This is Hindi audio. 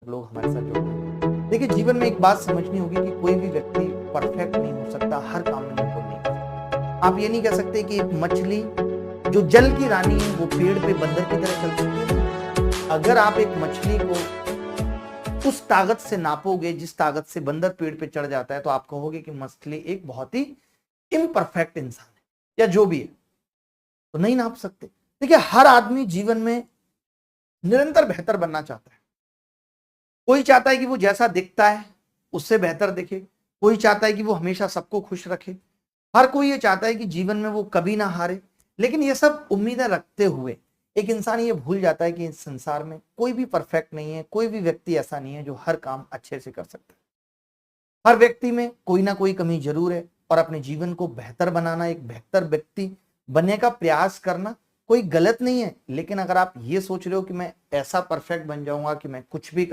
लोग हमारे साथ जुड़ रहे हैं। देखिए, जीवन में एक बात समझनी होगी कि कोई भी व्यक्ति परफेक्ट नहीं हो सकता, हर काम में निपुण नहीं हो सकता। आप ये नहीं कह सकते कि एक मछली जो जल की रानी है वो पेड़ पे बंदर की तरह चल सकती है। अगर आप एक मछली को उस ताकत से नापोगे जिस ताकत से बंदर पेड़ पे चढ़ जाता है, तो आप कहोगे कि मछली एक बहुत ही इम्परफेक्ट इंसान है या जो भी है, तो नहीं नाप सकते। देखिए, हर आदमी जीवन में निरंतर बेहतर बनना चाहता है। कोई चाहता है कि वो जैसा दिखता है उससे बेहतर दिखे, कोई चाहता है कि वो हमेशा सबको खुश रखे, हर कोई ये चाहता है कि जीवन में वो कभी ना हारे। लेकिन ये सब उम्मीदें रखते हुए एक इंसान ये भूल जाता है कि इस संसार में कोई भी परफेक्ट नहीं है, कोई भी व्यक्ति ऐसा नहीं है जो हर काम अच्छे से कर सकता है। हर व्यक्ति में कोई ना कोई कमी जरूर है, और अपने जीवन को बेहतर बनाना, एक बेहतर व्यक्ति बनने का प्रयास करना कोई गलत नहीं है। लेकिन अगर आप ये सोच रहे हो कि मैं ऐसा परफेक्ट बन जाऊंगा कि मैं कुछ भी कर